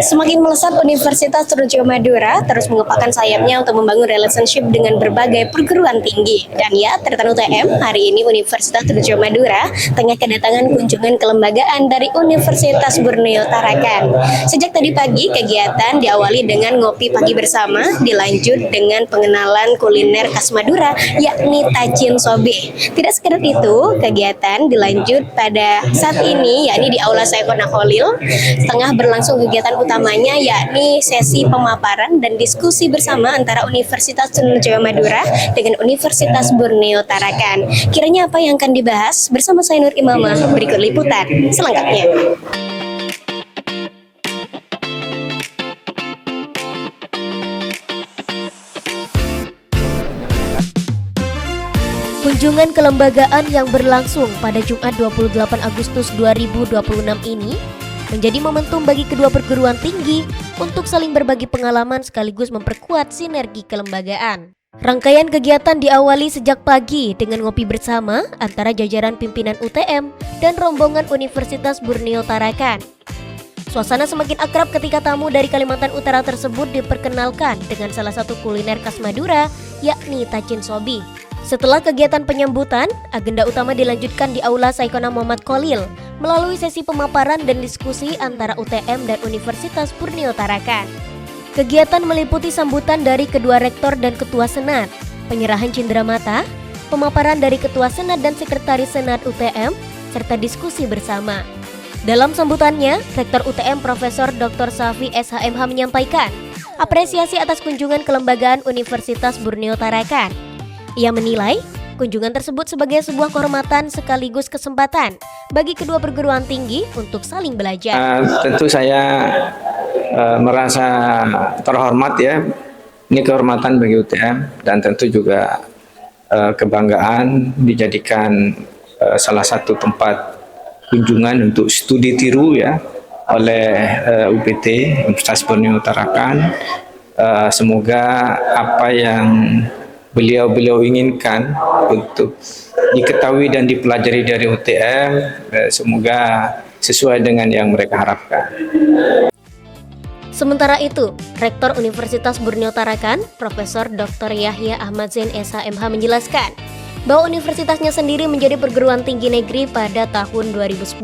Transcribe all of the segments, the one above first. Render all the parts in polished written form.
Semakin melesat Universitas Trunojoyo Madura terus mengepakkan sayapnya untuk membangun relationship dengan berbagai perguruan tinggi. Dan ya, Tretan UTM, hari ini Universitas Trunojoyo Madura tengah kedatangan kunjungan kelembagaan dari Universitas Borneo Tarakan. Sejak tadi pagi, kegiatan diawali dengan ngopi pagi bersama, dilanjut dengan pengenalan kuliner khas Madura, yakni Tajin Sobe. Tidak sekedar itu, kegiatan dilanjut pada saat ini, yakni di Aula Saikona Kholil. Tengah berlangsung kegiatan utamanya yakni sesi pemaparan dan diskusi bersama antara Universitas Trunojoyo Madura dengan Universitas Borneo Tarakan. Kiranya apa yang akan dibahas? Bersama saya Nur Imamah, berikut liputan selengkapnya. Kunjungan kelembagaan yang berlangsung pada Jumat 28 Agustus 2026 ini menjadi momentum bagi kedua perguruan tinggi untuk saling berbagi pengalaman sekaligus memperkuat sinergi kelembagaan. Rangkaian kegiatan diawali sejak pagi dengan ngopi bersama antara jajaran pimpinan UTM dan rombongan Universitas Borneo Tarakan. Suasana semakin akrab ketika tamu dari Kalimantan Utara tersebut diperkenalkan dengan salah satu kuliner khas Madura, yakni Tajin Sobe. Setelah kegiatan penyambutan, agenda utama dilanjutkan di Aula Saikona Muhammad Kholil melalui sesi pemaparan dan diskusi antara UTM dan Universitas Borneo Tarakan. Kegiatan meliputi sambutan dari kedua rektor dan ketua senat, penyerahan cenderamata, pemaparan dari ketua senat dan sekretaris senat UTM, serta diskusi bersama. Dalam sambutannya, Rektor UTM Profesor Dr. Safi SHMH menyampaikan apresiasi atas kunjungan kelembagaan Universitas Borneo Tarakan. Ia menilai kunjungan tersebut sebagai sebuah kehormatan sekaligus kesempatan bagi kedua perguruan tinggi untuk saling belajar. Tentu saya merasa terhormat ya. Ini kehormatan bagi UTM dan tentu juga kebanggaan dijadikan salah satu tempat kunjungan untuk studi tiru ya oleh UPT Universitas Borneo Tarakan. Semoga apa yang beliau inginkan untuk diketahui dan dipelajari dari UTM, semoga sesuai dengan yang mereka harapkan. Sementara itu, Rektor Universitas Borneo Tarakan, Profesor Dr. Yahya Ahmad Zain SHMH menjelaskan bahwa universitasnya sendiri menjadi perguruan tinggi negeri pada tahun 2010.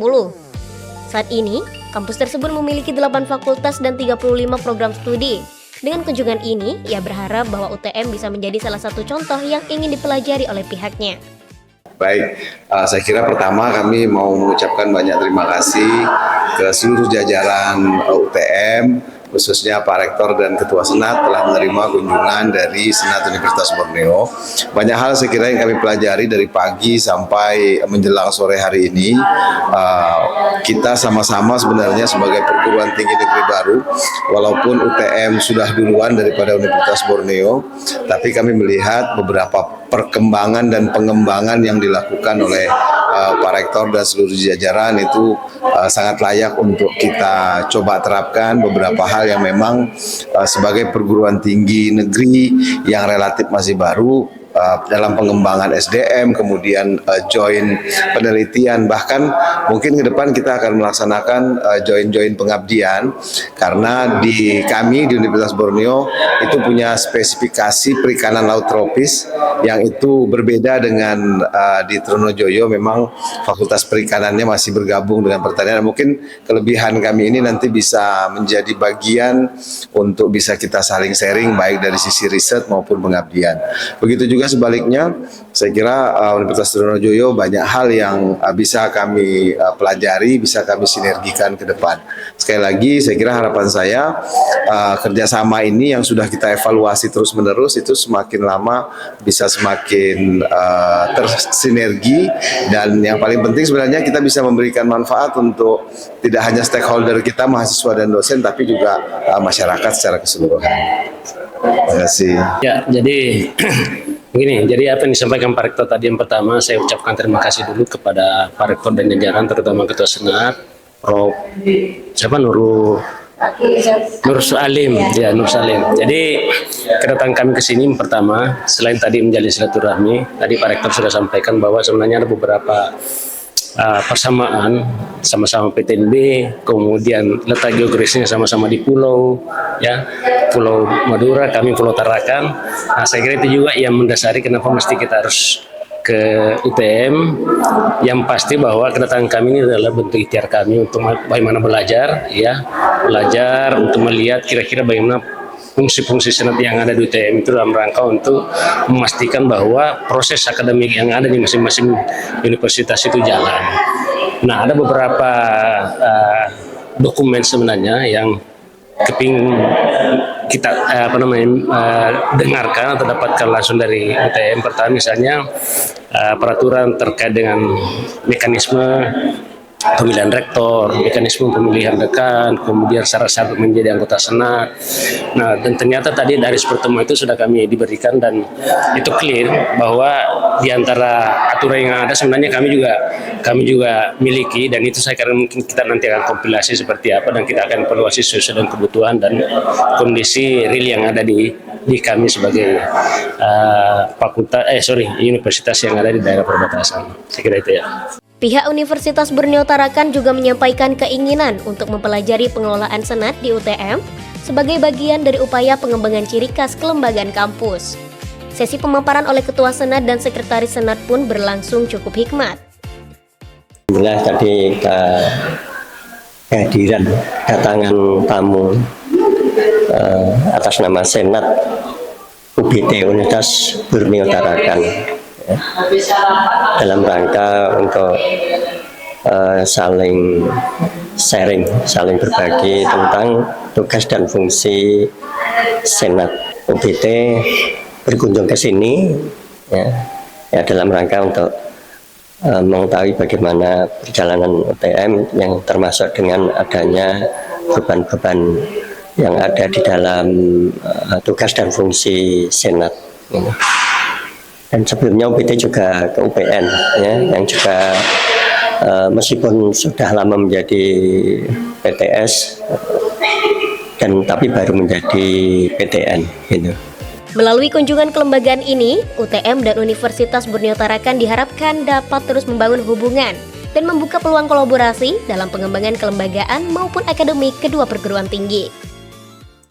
Saat ini, kampus tersebut memiliki 8 fakultas dan 35 program studi. Dengan kunjungan ini, ia berharap bahwa UTM bisa menjadi salah satu contoh yang ingin dipelajari oleh pihaknya. Baik, saya kira pertama kami mau mengucapkan banyak terima kasih ke seluruh jajaran UTM, khususnya Pak Rektor dan Ketua Senat telah menerima kunjungan dari Senat Universitas Borneo. Banyak hal saya kira yang kami pelajari dari pagi sampai menjelang sore hari ini. Kita sama-sama sebenarnya sebagai perguruan tinggi negeri baru, walaupun UTM sudah duluan daripada Universitas Borneo, tapi kami melihat beberapa perkembangan dan pengembangan yang dilakukan oleh Pak Rektor dan seluruh jajaran itu sangat layak untuk kita coba terapkan. Beberapa hal yang memang sebagai perguruan tinggi negeri yang relatif masih baru dalam pengembangan SDM, kemudian join penelitian, bahkan mungkin ke depan kita akan melaksanakan join pengabdian, karena di kami di Universitas Borneo itu punya spesifikasi perikanan laut tropis yang itu berbeda dengan di Trunojoyo. Memang fakultas perikanannya masih bergabung dengan pertanian. Mungkin kelebihan kami ini nanti bisa menjadi bagian untuk bisa kita saling sharing baik dari sisi riset maupun pengabdian. Begitu juga sebaliknya, saya kira Universitas Trunojoyo banyak hal yang bisa kami pelajari, bisa kami sinergikan ke depan. Sekali lagi, saya kira harapan saya kerjasama ini yang sudah kita evaluasi terus-menerus itu semakin lama bisa semakin tersinergi, dan yang paling penting sebenarnya kita bisa memberikan manfaat untuk tidak hanya stakeholder kita, mahasiswa dan dosen, tapi juga masyarakat secara keseluruhan. Terima kasih. Ya, jadi begini, jadi apa yang disampaikan Pak Rektor tadi, yang pertama saya ucapkan terima kasih dulu kepada Pak Rektor dan jajaran, terutama Ketua Senat, Prof. Nur Salim, ya Nur Salim. Jadi kedatangan kami ke sini pertama, selain tadi menjalin silaturahmi, tadi Pak Rektor sudah sampaikan bahwa sebenarnya ada beberapa persamaan, sama-sama PTNB, kemudian letak geografisnya sama-sama di pulau, ya, Pulau Madura, kami Pulau Tarakan. Nah, saya kira itu juga yang mendasari kenapa mesti kita harus ke UTM. Yang pasti bahwa kedatangan kami ini adalah bentuk ikhtiar kami untuk bagaimana belajar, ya, belajar untuk melihat kira-kira bagaimana fungsi-fungsi senat yang ada di UTM itu dalam rangka untuk memastikan bahwa proses akademik yang ada di masing-masing universitas itu jalan. Nah, ada beberapa dokumen sebenarnya yang keping kita dengarkan atau dapatkan langsung dari UTM. Pertama misalnya peraturan terkait dengan mekanisme pemilihan rektor, mekanisme pemilihan dekan, kemudian syarat-syarat menjadi anggota senat. Nah, dan ternyata tadi dari pertemuan itu sudah kami diberikan dan itu clear bahwa di antara aturan yang ada sebenarnya kami juga miliki, dan itu saya kira mungkin kita nanti akan kompilasi seperti apa dan kita akan evaluasi sesuai dengan kebutuhan dan kondisi real yang ada di kami sebagai universitas yang ada di daerah perbatasan. Saya kira itu ya. Pihak Universitas Borneo Tarakan juga menyampaikan keinginan untuk mempelajari pengelolaan senat di UTM sebagai bagian dari upaya pengembangan ciri khas kelembagaan kampus. Sesi pemaparan oleh Ketua Senat dan Sekretaris Senat pun berlangsung cukup hikmat. Alhamdulillah tadi kehadiran datangan tamu atas nama Senat UBT Universitas Borneo Tarakan. Dalam rangka untuk saling sharing, saling berbagi tentang tugas dan fungsi Senat UBT berkunjung ke sini ya dalam rangka untuk mengetahui bagaimana perjalanan UTM yang termasuk dengan adanya beban-beban yang ada di dalam tugas dan fungsi Senat. Dan sebelumnya UBT juga ke UPN, ya, yang juga meskipun sudah lama menjadi PTS, tapi baru menjadi PTN. Gitu. Melalui kunjungan kelembagaan ini, UTM dan Universitas Borneo Tarakan diharapkan dapat terus membangun hubungan dan membuka peluang kolaborasi dalam pengembangan kelembagaan maupun akademik kedua perguruan tinggi.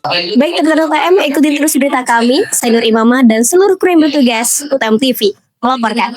Baik teman-teman UTM, ikuti terus berita kami. Saya Nur Imamah dan seluruh kru yang bertugas UTM TV melaporkan.